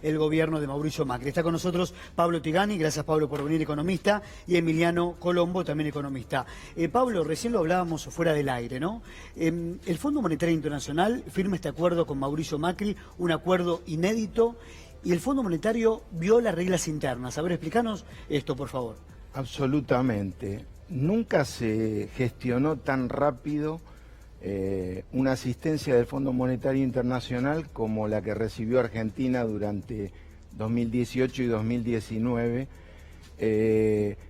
el gobierno de Mauricio Macri. Está con nosotros Pablo Tigani, gracias Pablo por venir, economista, y Emiliano Colombo, también economista. Pablo, recién lo hablábamos fuera del aire, ¿no? El Fondo Monetario Internacional firma este acuerdo con Mauricio Macri, un acuerdo inédito, y el Fondo Monetario viola reglas internas. A ver, explícanos esto, por favor. Absolutamente. Nunca se gestionó tan rápido una asistencia del Fondo Monetario Internacional como la que recibió Argentina durante 2018 y 2019,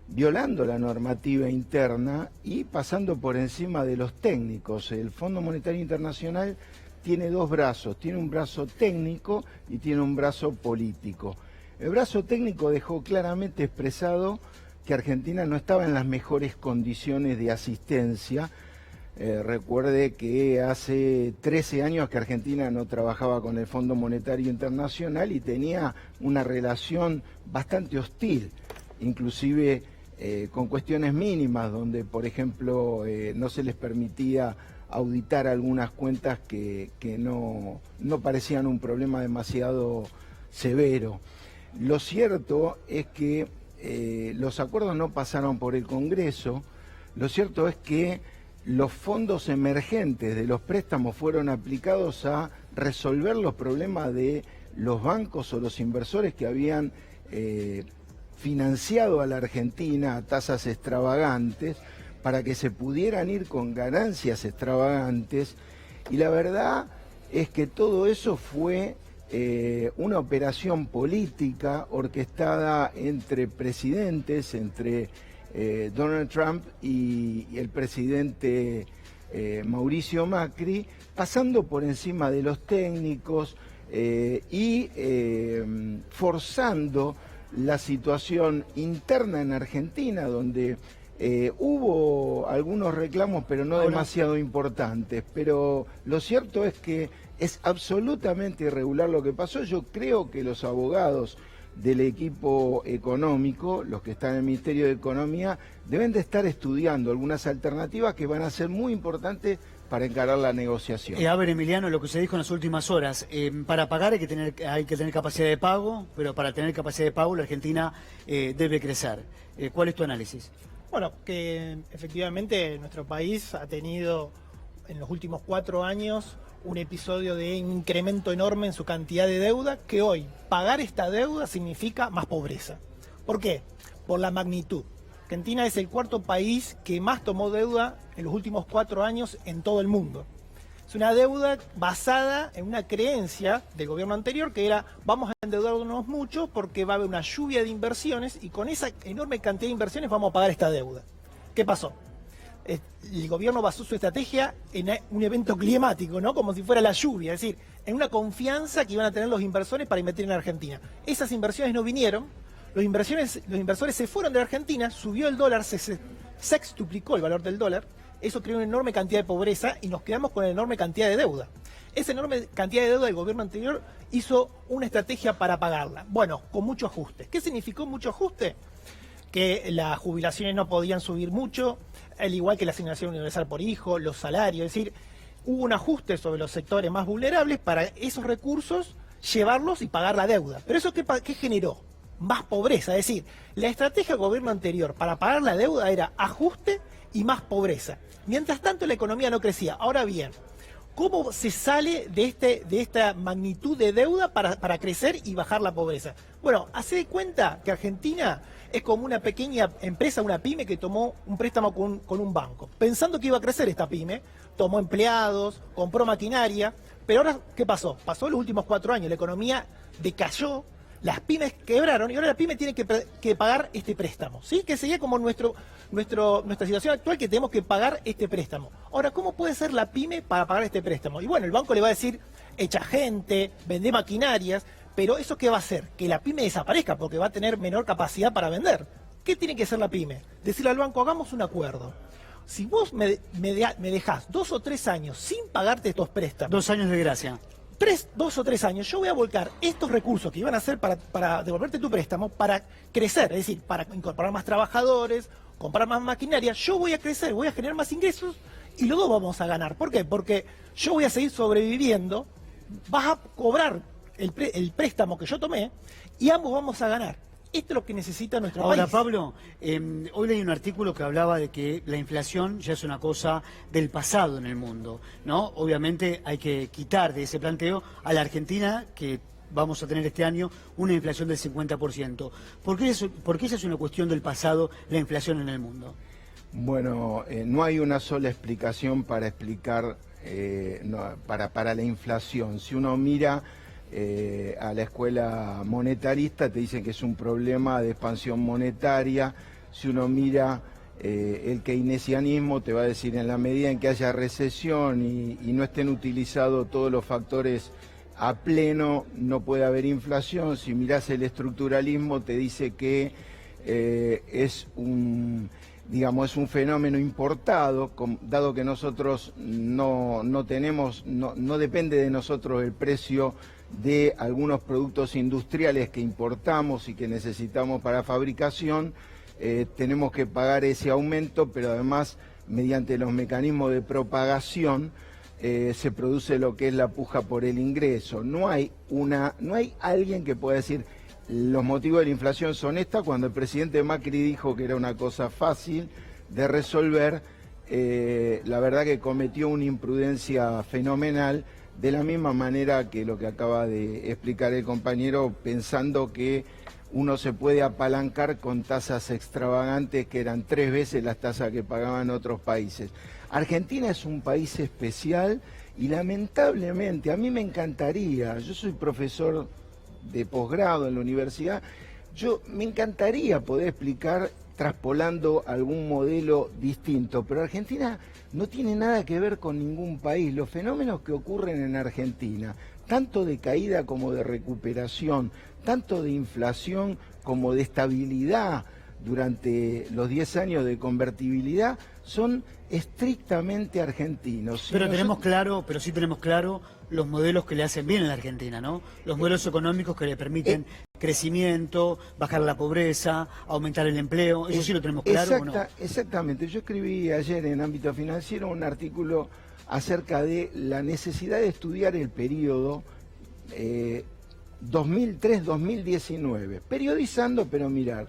violando la normativa interna y pasando por encima de los técnicos. El Fondo Monetario Internacional tiene dos brazos, tiene un brazo técnico y tiene un brazo político. El brazo técnico dejó claramente expresado que Argentina no estaba en las mejores condiciones de asistencia. Recuerde que hace 13 años que Argentina no trabajaba con el Fondo Monetario Internacional y tenía una relación bastante hostil, inclusive con cuestiones mínimas, donde por ejemplo no se les permitía auditar algunas cuentas que no parecían un problema demasiado severo. Lo cierto es que los acuerdos no pasaron por el Congreso. Lo cierto es que los fondos emergentes de los préstamos fueron aplicados a resolver los problemas de los bancos o los inversores que habían financiado a la Argentina a tasas extravagantes para que se pudieran ir con ganancias extravagantes, y la verdad es que todo eso fue una operación política orquestada entre presidentes, entre Donald Trump y el presidente Mauricio Macri, pasando por encima de los técnicos y forzando la situación interna en Argentina, donde hubo algunos reclamos, pero no demasiado importantes. Pero lo cierto es que es absolutamente irregular lo que pasó. Yo creo que los abogados del equipo económico, los que están en el Ministerio de Economía, deben de estar estudiando algunas alternativas que van a ser muy importantes para encarar la negociación. A ver, Emiliano, lo que se dijo en las últimas horas, para pagar hay que tener capacidad de pago, pero para tener capacidad de pago la Argentina debe crecer. ¿Cuál es tu análisis? Bueno, que efectivamente nuestro país ha tenido en los últimos 4 años un episodio de incremento enorme en su cantidad de deuda, que hoy pagar esta deuda significa más pobreza. ¿Por qué? Por la magnitud. Argentina es el cuarto país que más tomó deuda en los últimos 4 años en todo el mundo. Es una deuda basada en una creencia del gobierno anterior que era: vamos a endeudarnos mucho porque va a haber una lluvia de inversiones y con esa enorme cantidad de inversiones vamos a pagar esta deuda. ¿Qué pasó? El gobierno basó su estrategia en un evento climático, ¿no? Como si fuera la lluvia, es decir, en una confianza que iban a tener los inversores para invertir en Argentina. Esas inversiones no vinieron, los inversores se fueron de Argentina, subió el dólar, se sextuplicó el valor del dólar, eso creó una enorme cantidad de pobreza y nos quedamos con una enorme cantidad de deuda. Esa enorme cantidad de deuda del gobierno anterior hizo una estrategia para pagarla. Bueno, con mucho ajuste. ¿Qué significó mucho ajuste? Que las jubilaciones no podían subir mucho, al igual que la asignación universal por hijo, los salarios, es decir, hubo un ajuste sobre los sectores más vulnerables para esos recursos llevarlos y pagar la deuda. Pero eso ¿qué generó? Más pobreza, es decir, la estrategia del gobierno anterior para pagar la deuda era ajuste y más pobreza. Mientras tanto la economía no crecía. Ahora bien, ¿cómo se sale de esta magnitud de deuda para crecer y bajar la pobreza? Bueno, hace de cuenta que Argentina es como una pequeña empresa, una pyme que tomó un préstamo con un banco, pensando que iba a crecer esta pyme, tomó empleados, compró maquinaria, pero ahora, ¿qué pasó? Pasó los últimos 4 años, la economía decayó, las pymes quebraron y ahora la pyme tiene que pagar este préstamo, ¿sí? Que sería como nuestra situación actual, que tenemos que pagar este préstamo. Ahora, ¿cómo puede ser la pyme para pagar este préstamo? Y bueno, el banco le va a decir: echa gente, vende maquinarias, pero ¿eso qué va a hacer? Que la pyme desaparezca porque va a tener menor capacidad para vender. ¿Qué tiene que hacer la pyme? Decirle al banco: hagamos un acuerdo. Si vos me dejás 2 o 3 años sin pagarte estos préstamos... 2 años de gracia. 2 o 3 años, yo voy a volcar estos recursos que iban a ser para devolverte tu préstamo, para crecer, es decir, para incorporar más trabajadores, comprar más maquinaria. Yo voy a crecer, voy a generar más ingresos y los dos vamos a ganar. ¿Por qué? Porque yo voy a seguir sobreviviendo, vas a cobrar el préstamo que yo tomé y ambos vamos a ganar. Esto es lo que necesita nuestro Ahora, país. Pablo, hoy leí un artículo que hablaba de que la inflación ya es una cosa del pasado en el mundo, ¿no? Obviamente hay que quitar de ese planteo a la Argentina, que vamos a tener este año una inflación del 50%. ¿Por qué esa es una cuestión del pasado, la inflación en el mundo? Bueno, no hay una sola explicación para explicar para la inflación. Si uno mira a la escuela monetarista, te dicen que es un problema de expansión monetaria. Si uno mira el keynesianismo, te va a decir en la medida en que haya recesión y no estén utilizados todos los factores a pleno, no puede haber inflación. Si mirás el estructuralismo, te dice que es un fenómeno importado, dado que nosotros no depende de nosotros el precio de algunos productos industriales que importamos y que necesitamos para fabricación. Tenemos que pagar ese aumento, pero además mediante los mecanismos de propagación se produce lo que es la puja por el ingreso. No hay alguien que pueda decir los motivos de la inflación son esta. Cuando el presidente Macri dijo que era una cosa fácil de resolver, la verdad que cometió una imprudencia fenomenal, de la misma manera que lo que acaba de explicar el compañero, pensando que uno se puede apalancar con tasas extravagantes que eran 3 veces las tasas que pagaban otros países. Argentina es un país especial y lamentablemente a mí me encantaría, yo soy profesor de posgrado en la universidad, me encantaría poder explicar traspolando algún modelo distinto, pero Argentina no tiene nada que ver con ningún país. Los fenómenos que ocurren en Argentina, tanto de caída como de recuperación, tanto de inflación como de estabilidad durante los 10 años de convertibilidad, son estrictamente argentinos. Pero sí tenemos claro los modelos que le hacen bien a la Argentina, ¿no? Los modelos económicos que le permiten crecimiento, bajar la pobreza, aumentar el empleo, eso sí lo tenemos claro, ¿o no? Exactamente. Yo escribí ayer en Ámbito Financiero un artículo acerca de la necesidad de estudiar el periodo 2003-2019, periodizando, pero mirar.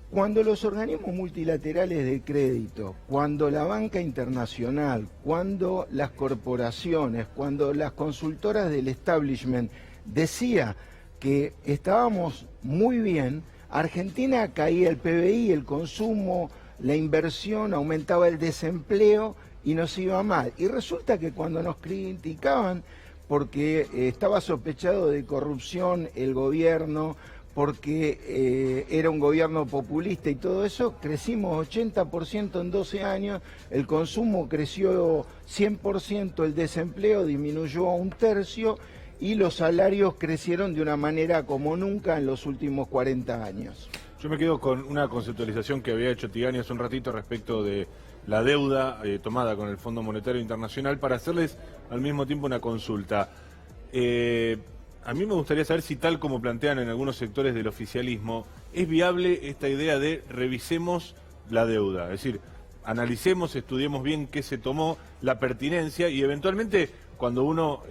Cuando los organismos multilaterales de crédito, cuando la banca internacional, cuando las corporaciones, cuando las consultoras del establishment decía que estábamos muy bien, Argentina caía el PBI, el consumo, la inversión, aumentaba el desempleo y nos iba mal. Y resulta que cuando nos criticaban porque estaba sospechado de corrupción el gobierno, porque era un gobierno populista y todo eso, crecimos 80% en 12 años, el consumo creció 100%, el desempleo disminuyó a 1/3 y los salarios crecieron de una manera como nunca en los últimos 40 años. Yo me quedo con una conceptualización que había hecho Tigani hace un ratito respecto de la deuda tomada con el Fondo Monetario Internacional, para hacerles al mismo tiempo una consulta. A mí me gustaría saber si, tal como plantean en algunos sectores del oficialismo, es viable esta idea de revisemos la deuda, es decir, analicemos, estudiemos bien qué se tomó, la pertinencia, y eventualmente cuando uno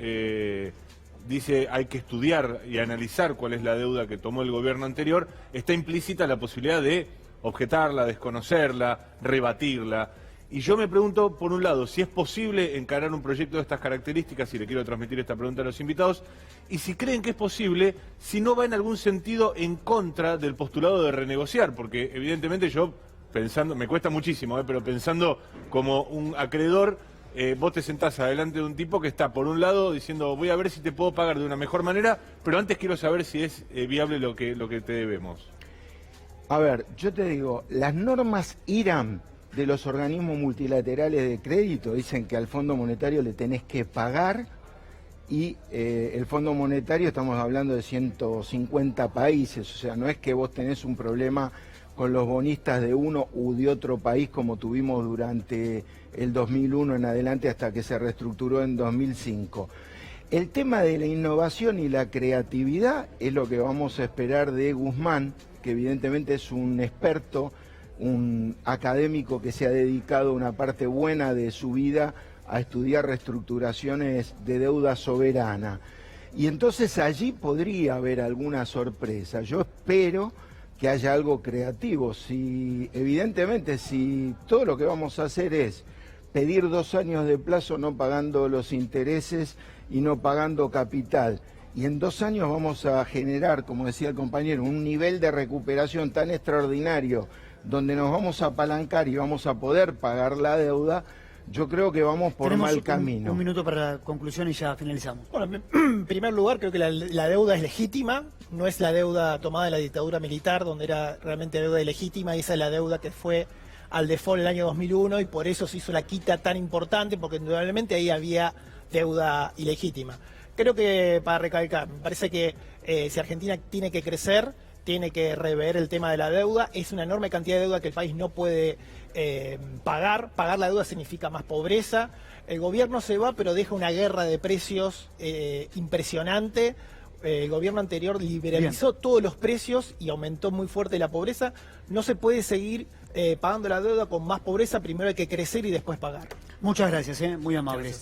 dice hay que estudiar y analizar cuál es la deuda que tomó el gobierno anterior, está implícita la posibilidad de objetarla, desconocerla, rebatirla. Y yo me pregunto, por un lado, si es posible encarar un proyecto de estas características, y le quiero transmitir esta pregunta a los invitados, y si creen que es posible, si no va en algún sentido en contra del postulado de renegociar, porque evidentemente yo, pensando, me cuesta muchísimo, pero pensando como un acreedor, vos te sentás adelante de un tipo que está, por un lado, diciendo voy a ver si te puedo pagar de una mejor manera, pero antes quiero saber si es viable lo que te debemos. A ver, yo te digo, las normas IRAM de los organismos multilaterales de crédito dicen que al Fondo Monetario le tenés que pagar, y el Fondo Monetario, estamos hablando de 150 países, o sea, no es que vos tenés un problema con los bonistas de uno u de otro país como tuvimos durante el 2001 en adelante hasta que se reestructuró en 2005. El tema de la innovación y la creatividad es lo que vamos a esperar de Guzmán, que evidentemente es un experto, un académico que se ha dedicado una parte buena de su vida a estudiar reestructuraciones de deuda soberana. Y entonces allí podría haber alguna sorpresa. Yo espero que haya algo creativo. Evidentemente, si todo lo que vamos a hacer es pedir 2 años de plazo no pagando los intereses y no pagando capital, y en 2 años vamos a generar, como decía el compañero, un nivel de recuperación tan extraordinario donde nos vamos a apalancar y vamos a poder pagar la deuda, yo creo que vamos por Tenemos mal camino. Un minuto para la conclusión y ya finalizamos. Bueno, en primer lugar, creo que la deuda es legítima, no es la deuda tomada de la dictadura militar, donde era realmente deuda ilegítima, y esa es la deuda que fue al default el año 2001, y por eso se hizo la quita tan importante, porque indudablemente ahí había deuda ilegítima. Creo que, para recalcar, me parece que si Argentina tiene que crecer, tiene que rever el tema de la deuda. Es una enorme cantidad de deuda que el país no puede pagar. Pagar la deuda significa más pobreza. El gobierno se va, pero deja una guerra de precios impresionante. El gobierno anterior liberalizó todos los precios y aumentó muy fuerte la pobreza. No se puede seguir pagando la deuda con más pobreza. Primero hay que crecer y después pagar. Muchas gracias, muy amables.